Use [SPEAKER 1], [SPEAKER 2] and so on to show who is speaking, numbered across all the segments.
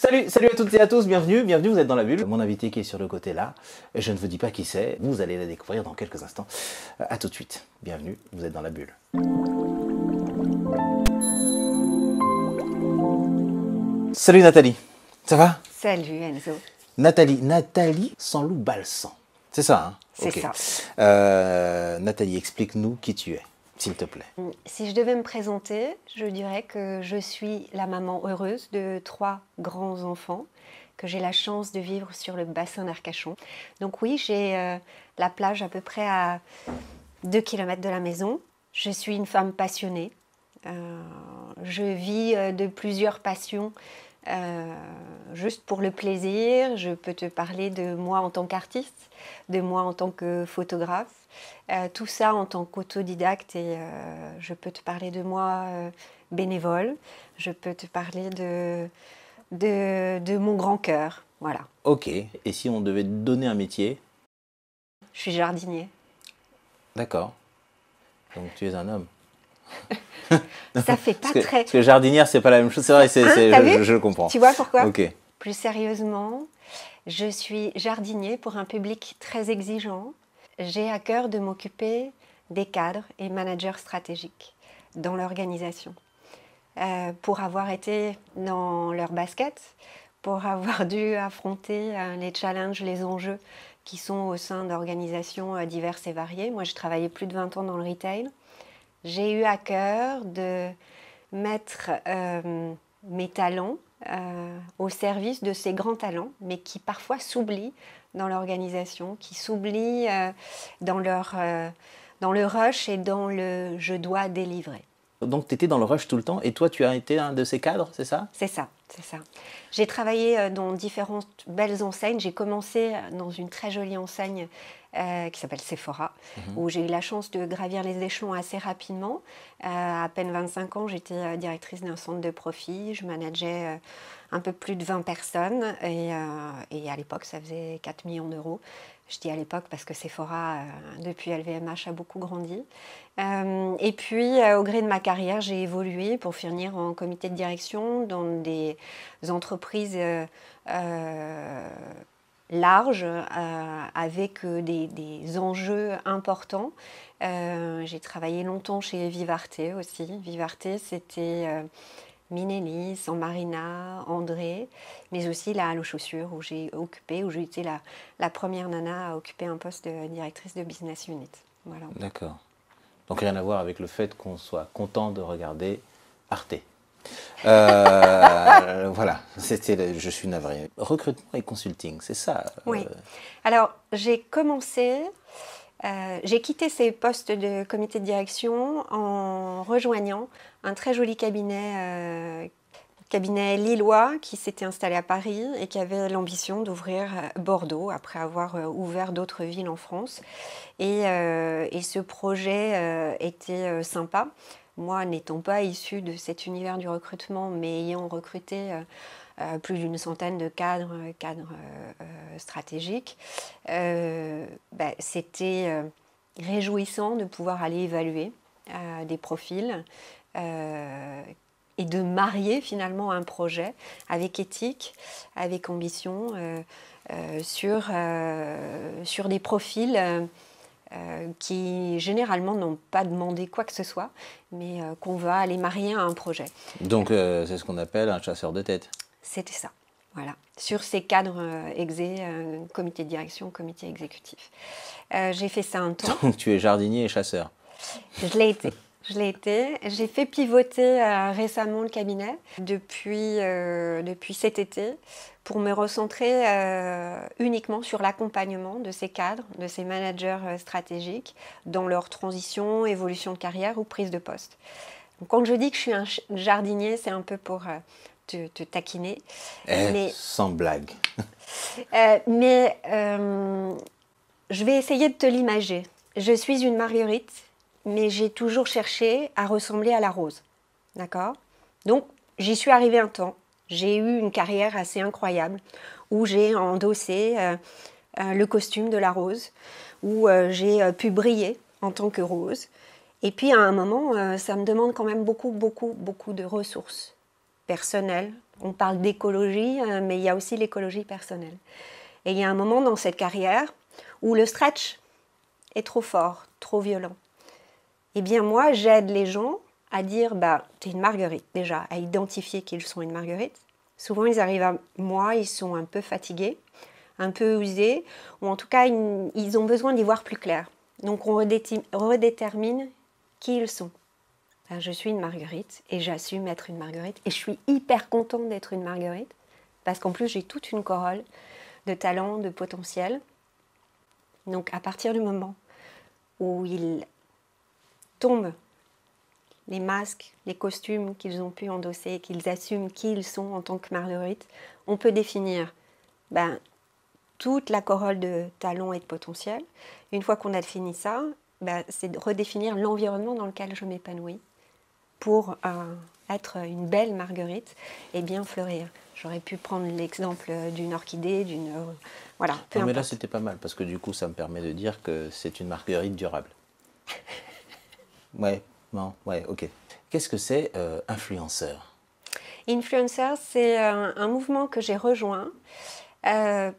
[SPEAKER 1] Salut à toutes et à tous, bienvenue, vous êtes dans la bulle. Mon invité qui est sur le côté là, je ne vous dis pas qui c'est, vous allez la découvrir dans quelques instants. A tout de suite, bienvenue, vous êtes dans la bulle. Salut Nathalie, ça va?
[SPEAKER 2] Salut Enzo.
[SPEAKER 1] Nathalie Sanlou Balsan, c'est ça hein?
[SPEAKER 2] C'est
[SPEAKER 1] okay.
[SPEAKER 2] ça.
[SPEAKER 1] Nathalie, explique-nous qui tu es, s'il te plaît.
[SPEAKER 2] Si je devais me présenter, je dirais que je suis la maman heureuse de 3 grands enfants, que j'ai la chance de vivre sur le bassin d'Arcachon. Donc oui, j'ai la plage à peu près à 2 km de la maison. Je suis une femme passionnée. Je vis de plusieurs passions juste pour le plaisir. Je peux te parler de moi en tant qu'artiste, de moi en tant que photographe, tout ça en tant qu'autodidacte, et je peux te parler de moi bénévole, je peux te parler de mon grand cœur, voilà.
[SPEAKER 1] Ok, et si on devait te donner un métier?
[SPEAKER 2] Je suis jardinier.
[SPEAKER 1] D'accord, donc tu es un homme.
[SPEAKER 2] Ça fait pas très...
[SPEAKER 1] Parce que jardinière, c'est pas la même chose, c'est vrai, je le comprends.
[SPEAKER 2] Tu vois pourquoi?
[SPEAKER 1] Ok.
[SPEAKER 2] Plus sérieusement, je suis jardinier pour un public très exigeant. J'ai à cœur de m'occuper des cadres et managers stratégiques dans l'organisation. Pour avoir été dans leur basket, pour avoir dû affronter les challenges, les enjeux qui sont au sein d'organisations diverses et variées. Moi, j'ai travaillé plus de 20 ans dans le retail. J'ai eu à cœur de mettre mes talents au service de ces grands talents, mais qui parfois s'oublient dans l'organisation, qui s'oublient dans le rush et dans le « je dois délivrer ».
[SPEAKER 1] Donc tu étais dans le rush tout le temps, et toi tu as été un de ces cadres, c'est ça?
[SPEAKER 2] C'est ça, c'est ça. J'ai travaillé dans différentes belles enseignes. J'ai commencé dans une très jolie enseigne qui s'appelle Sephora, où j'ai eu la chance de gravir les échelons assez rapidement. À peine 25 ans, j'étais directrice d'un centre de profit. Je manageais un peu plus de 20 personnes, et à l'époque, ça faisait 4 millions d'euros. Je dis à l'époque parce que Sephora, depuis LVMH, a beaucoup grandi. Et puis, au gré de ma carrière, j'ai évolué pour finir en comité de direction dans des entreprises larges, avec des enjeux importants. J'ai travaillé longtemps chez Vivarte aussi. Vivarte, c'était Minelli, San Marina, André, mais aussi la Halle aux chaussures, où j'ai été la première nana à occuper un poste de directrice de business unit. Voilà.
[SPEAKER 1] D'accord. Donc rien à voir avec le fait qu'on soit content de regarder Arte. Voilà, je suis navré. Recrutement et consulting, c'est ça?
[SPEAKER 2] Oui. Alors, j'ai quitté ces postes de comité de direction en rejoignant un très joli cabinet lillois qui s'était installé à Paris et qui avait l'ambition d'ouvrir Bordeaux après avoir ouvert d'autres villes en France. Et ce projet était sympa. Moi, n'étant pas issue de cet univers du recrutement, mais ayant recruté plus d'une centaine de cadres stratégiques, c'était réjouissant de pouvoir aller évaluer des profils et de marier finalement un projet avec éthique, avec ambition, sur des profils qui généralement n'ont pas demandé quoi que ce soit, mais qu'on va aller marier à un projet.
[SPEAKER 1] Donc c'est ce qu'on appelle un chasseur de tête.
[SPEAKER 2] C'était ça, voilà. Sur ces cadres comité de direction, comité exécutif. J'ai fait ça un temps.
[SPEAKER 1] Donc tu es jardinier et chasseur.
[SPEAKER 2] Je l'ai été. J'ai fait pivoter récemment le cabinet depuis cet été pour me recentrer uniquement sur l'accompagnement de ces cadres, de ces managers stratégiques dans leur transition, évolution de carrière ou prise de poste. Donc, quand je dis que je suis un jardinier, c'est un peu pour te taquiner.
[SPEAKER 1] Sans blague.
[SPEAKER 2] Je vais essayer de te l'imager. Je suis une marguerite, mais j'ai toujours cherché à ressembler à la rose. D'accord? Donc, j'y suis arrivée un temps. J'ai eu une carrière assez incroyable où j'ai endossé le costume de la rose, où j'ai pu briller en tant que rose. Et puis, à un moment, ça me demande quand même beaucoup de ressources personnelles, On parle d'écologie, mais il y a aussi l'écologie personnelle. Et il y a un moment dans cette carrière où le stretch est trop fort, trop violent. Eh bien moi, j'aide les gens à dire, t'es une marguerite déjà, à identifier qu'ils sont une marguerite. Souvent, ils arrivent à moi, ils sont un peu fatigués, un peu usés, ou en tout cas, ils ont besoin d'y voir plus clair. Donc on redétermine qui ils sont. Je suis une marguerite et j'assume être une marguerite et je suis hyper contente d'être une marguerite parce qu'en plus j'ai toute une corolle de talent, de potentiel. Donc à partir du moment où ils tombent les masques, les costumes qu'ils ont pu endosser, qu'ils assument qui ils sont en tant que marguerite, on peut définir toute la corolle de talent et de potentiel. Une fois qu'on a défini ça, c'est de redéfinir l'environnement dans lequel je m'épanouis pour être une belle marguerite et bien fleurir. J'aurais pu prendre l'exemple d'une orchidée, voilà, peu
[SPEAKER 1] non, mais là,
[SPEAKER 2] importe.
[SPEAKER 1] c'était pas mal, parce que du coup, ça me permet de dire que c'est une marguerite durable. Ouais, non, ouais, ok. Qu'est-ce que c'est influenceur?
[SPEAKER 2] Influencer, c'est un mouvement que j'ai rejoint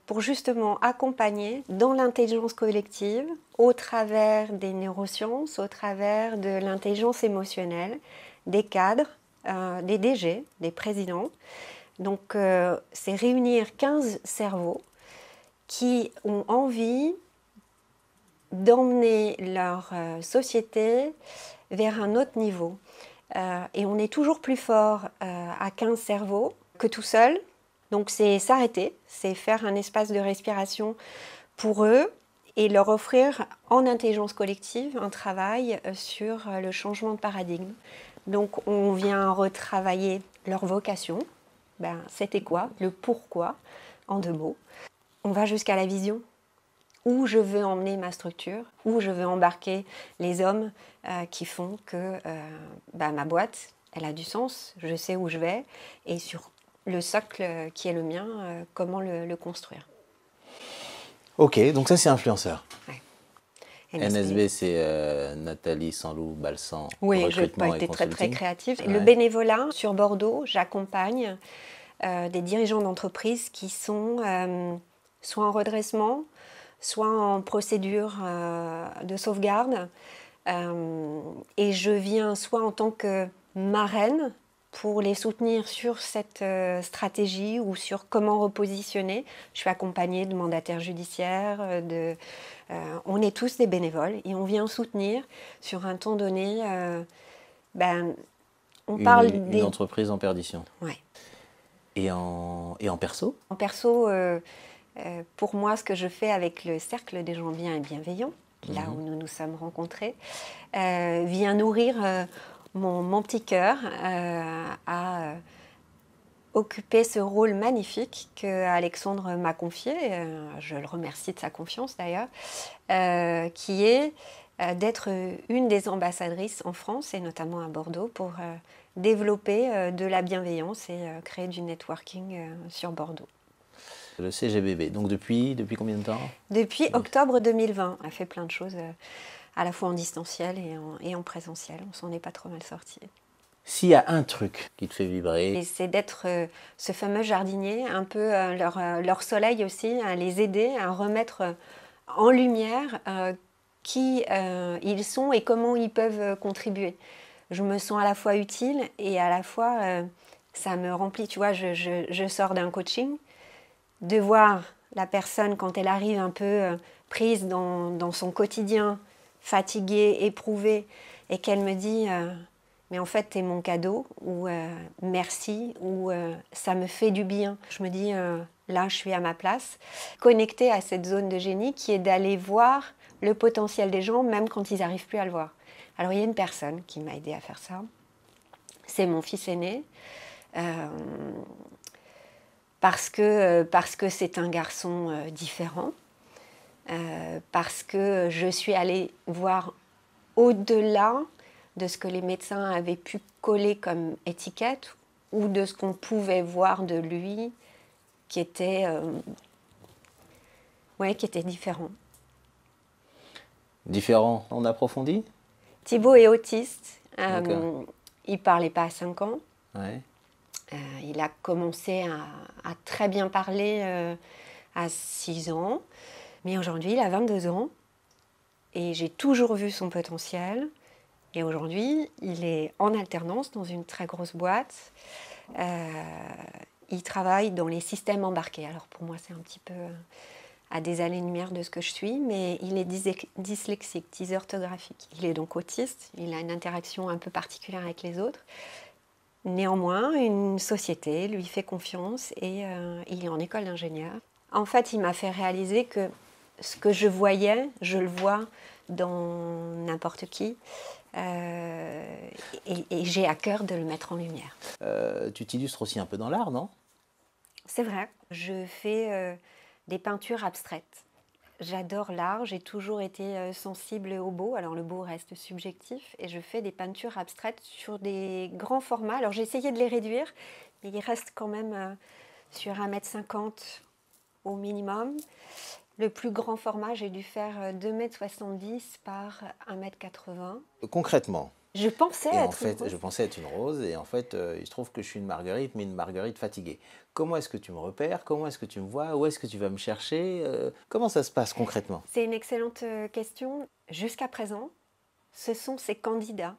[SPEAKER 2] pour justement accompagner dans l'intelligence collective au travers des neurosciences, au travers de l'intelligence émotionnelle, des cadres, des DG, des présidents. Donc c'est réunir 15 cerveaux qui ont envie d'emmener leur société vers un autre niveau. Et on est toujours plus fort à 15 cerveaux que tout seul. Donc c'est s'arrêter, c'est faire un espace de respiration pour eux et leur offrir en intelligence collective un travail sur le changement de paradigme. Donc on vient retravailler leur vocation, c'était quoi, le pourquoi, en 2 mots. On va jusqu'à la vision, où je veux emmener ma structure, où je veux embarquer les hommes qui font que ma boîte, elle a du sens, je sais où je vais, et sur le socle qui est le mien, comment le construire.
[SPEAKER 1] Ok, donc ça c'est influenceur.
[SPEAKER 2] Ouais.
[SPEAKER 1] NSB, c'est Nathalie Sanlou-Balsan,
[SPEAKER 2] Oui, je n'ai
[SPEAKER 1] recrutement
[SPEAKER 2] pas
[SPEAKER 1] et
[SPEAKER 2] été très
[SPEAKER 1] consulting.
[SPEAKER 2] créative.
[SPEAKER 1] Ouais.
[SPEAKER 2] Le bénévolat, sur Bordeaux, j'accompagne des dirigeants d'entreprise qui sont soit en redressement, soit en procédure de sauvegarde. Et je viens soit en tant que marraine pour les soutenir sur cette stratégie ou sur comment repositionner. Je suis accompagnée de mandataires judiciaires, on est tous des bénévoles et on vient soutenir sur un temps donné. On parle
[SPEAKER 1] une entreprise en perdition.
[SPEAKER 2] Ouais.
[SPEAKER 1] Et en perso?
[SPEAKER 2] En perso, pour moi, ce que je fais avec le cercle des gens bien et bienveillants, là où nous nous sommes rencontrés, vient nourrir mon petit cœur à occuper ce rôle magnifique que Alexandre m'a confié, je le remercie de sa confiance d'ailleurs, qui est d'être une des ambassadrices en France et notamment à Bordeaux pour développer de la bienveillance et créer du networking sur Bordeaux.
[SPEAKER 1] Le CGBB, donc depuis combien de temps?
[SPEAKER 2] Depuis octobre 2020, on a fait plein de choses, à la fois en distanciel et en présentiel, on s'en est pas trop mal sorti.
[SPEAKER 1] S'il y a un truc qui te fait vibrer...
[SPEAKER 2] Et c'est d'être ce fameux jardinier, un peu leur soleil aussi, à les aider à remettre en lumière qui ils sont et comment ils peuvent contribuer. Je me sens à la fois utile et à la fois ça me remplit. Tu vois, je sors d'un coaching, de voir la personne quand elle arrive un peu prise dans son quotidien, fatiguée, éprouvée, et qu'elle me dit mais en fait t'es mon cadeau, ou merci, ou ça me fait du bien. Je me dis là je suis à ma place, connectée à cette zone de génie qui est d'aller voir le potentiel des gens même quand ils n'arrivent plus à le voir. Alors il y a une personne qui m'a aidée à faire ça, c'est mon fils aîné. Parce que c'est un garçon différent, parce que je suis allée voir au-delà de ce que les médecins avaient pu coller comme étiquette ou de ce qu'on pouvait voir de lui qui était différent.
[SPEAKER 1] Différent, on approfondit?
[SPEAKER 2] Thibaut est autiste, il ne parlait pas à 5 ans.
[SPEAKER 1] Ouais.
[SPEAKER 2] Il a commencé à très bien parler à 6 ans, mais aujourd'hui il a 22 ans et j'ai toujours vu son potentiel. Et aujourd'hui, il est en alternance dans une très grosse boîte. Il travaille dans les systèmes embarqués. Alors pour moi, c'est un petit peu à des années-lumière de ce que je suis, mais il est dyslexique, dysorthographique. Il est donc autiste, il a une interaction un peu particulière avec les autres. Néanmoins, une société lui fait confiance et il est en école d'ingénieur. En fait, il m'a fait réaliser que ce que je voyais, je le vois dans n'importe qui. Et j'ai à cœur de le mettre en lumière.
[SPEAKER 1] Tu t'illustres aussi un peu dans l'art, non?
[SPEAKER 2] C'est vrai, je fais des peintures abstraites. J'adore l'art, j'ai toujours été sensible au beau. Alors le beau reste subjectif et je fais des peintures abstraites sur des grands formats. Alors j'ai essayé de les réduire, mais ils restent quand même sur 1,50 m au minimum. Le plus grand format, j'ai dû faire 2,70 m par 1,80 m.
[SPEAKER 1] Concrètement.
[SPEAKER 2] Je pensais
[SPEAKER 1] Et en
[SPEAKER 2] être une
[SPEAKER 1] fait,
[SPEAKER 2] rose.
[SPEAKER 1] je pensais être une rose, et en fait, il se trouve que je suis une marguerite, mais une marguerite fatiguée. Comment est-ce que tu me repères? Comment est-ce que tu me vois? Où est-ce que tu vas me chercher? Comment ça se passe concrètement?
[SPEAKER 2] C'est une excellente question. Jusqu'à présent, ce sont ces candidats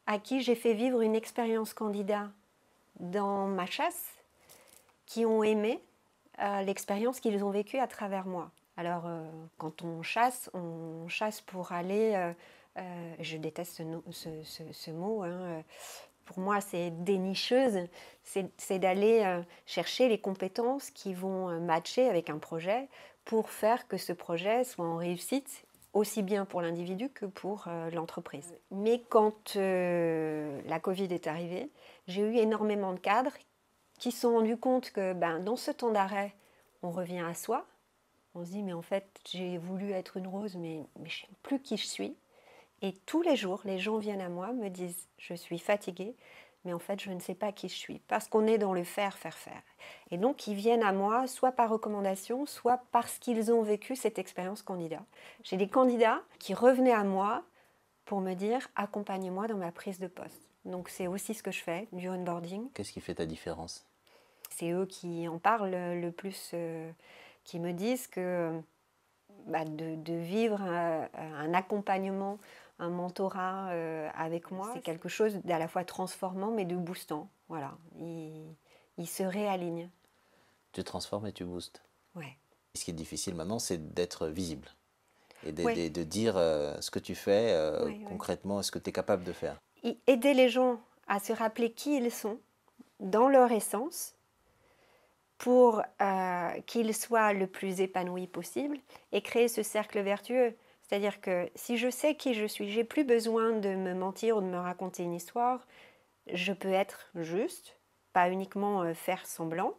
[SPEAKER 2] à qui j'ai fait vivre une expérience candidat dans ma chasse qui ont aimé l'expérience qu'ils ont vécue à travers moi. Alors, quand on chasse pour aller... je déteste ce mot, hein, pour moi c'est dénicheuse, c'est d'aller chercher les compétences qui vont matcher avec un projet pour faire que ce projet soit en réussite aussi bien pour l'individu que pour l'entreprise. Mais quand la Covid est arrivée, j'ai eu énormément de cadres qui se sont rendus compte que dans ce temps d'arrêt, on revient à soi. On se dit, mais en fait, j'ai voulu être une rose, mais je ne sais plus qui je suis. Et tous les jours, les gens viennent à moi, me disent, je suis fatiguée, mais en fait, je ne sais pas qui je suis. Parce qu'on est dans le faire, faire, faire. Et donc, ils viennent à moi, soit par recommandation, soit parce qu'ils ont vécu cette expérience candidat. J'ai des candidats qui revenaient à moi pour me dire, accompagne-moi dans ma prise de poste. Donc, c'est aussi ce que je fais, du onboarding.
[SPEAKER 1] Qu'est-ce qui fait ta différence?
[SPEAKER 2] C'est eux qui en parlent le plus, qui me disent que de vivre un accompagnement, un mentorat avec moi, c'est quelque chose d'à la fois transformant mais de boostant. Voilà, ils se réalignent.
[SPEAKER 1] Tu transformes et tu boostes.
[SPEAKER 2] Ouais.
[SPEAKER 1] Ce qui est difficile maintenant, c'est d'être visible et
[SPEAKER 2] Oui.
[SPEAKER 1] de dire ce que tu fais
[SPEAKER 2] Oui, oui.
[SPEAKER 1] concrètement, ce que tu es capable de faire.
[SPEAKER 2] Aider les gens à se rappeler qui ils sont dans leur essence pour qu'ils soient le plus épanouis possible et créer ce cercle vertueux. C'est-à-dire que si je sais qui je suis, j'ai plus besoin de me mentir ou de me raconter une histoire. Je peux être juste, pas uniquement faire semblant.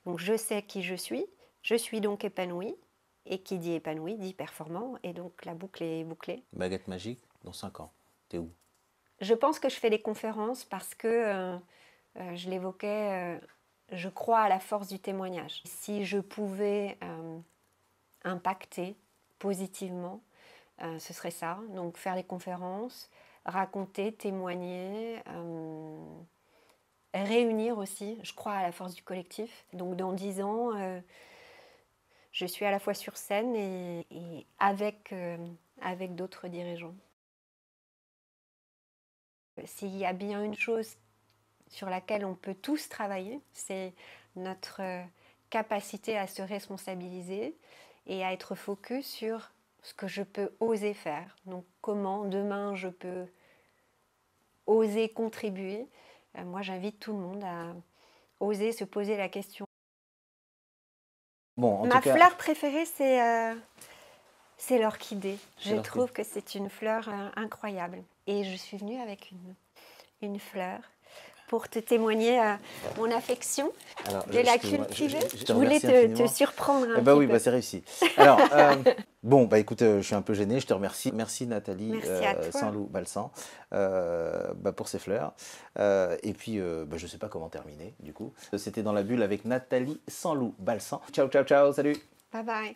[SPEAKER 2] Donc je sais qui je suis donc épanouie. Et qui dit épanoui dit performant, et donc la boucle est bouclée.
[SPEAKER 1] Baguette magique, dans 5 ans, t'es où?
[SPEAKER 2] Je pense que je fais des conférences parce que, je l'évoquais, je crois à la force du témoignage. Si je pouvais impacter positivement, ce serait ça. Donc faire des conférences, raconter, témoigner, réunir aussi. Je crois à la force du collectif. Donc dans 10 ans, je suis à la fois sur scène et avec d'autres dirigeants. S'il y a bien une chose sur laquelle on peut tous travailler, c'est notre capacité à se responsabiliser et à être focus sur ce que je peux oser faire. Donc comment demain je peux oser contribuer. Moi j'invite tout le monde à oser se poser la question.
[SPEAKER 1] Bon,
[SPEAKER 2] Ma fleur préférée c'est l'orchidée. Je trouve que c'est une fleur incroyable. Et je suis venue avec une fleur pour te témoigner mon affection.
[SPEAKER 1] Alors,
[SPEAKER 2] de la cultiver.
[SPEAKER 1] Je
[SPEAKER 2] voulais te surprendre un petit
[SPEAKER 1] oui,
[SPEAKER 2] peu.
[SPEAKER 1] C'est réussi. Alors, bon, écoute, je suis un peu gêné, je te remercie. Merci Nathalie Sanlou-Balsan pour ces fleurs. Et puis, je ne sais pas comment terminer, du coup. C'était Dans la bulle avec Nathalie Sanlou-Balsan. Ciao, ciao, ciao, salut.
[SPEAKER 2] Bye bye.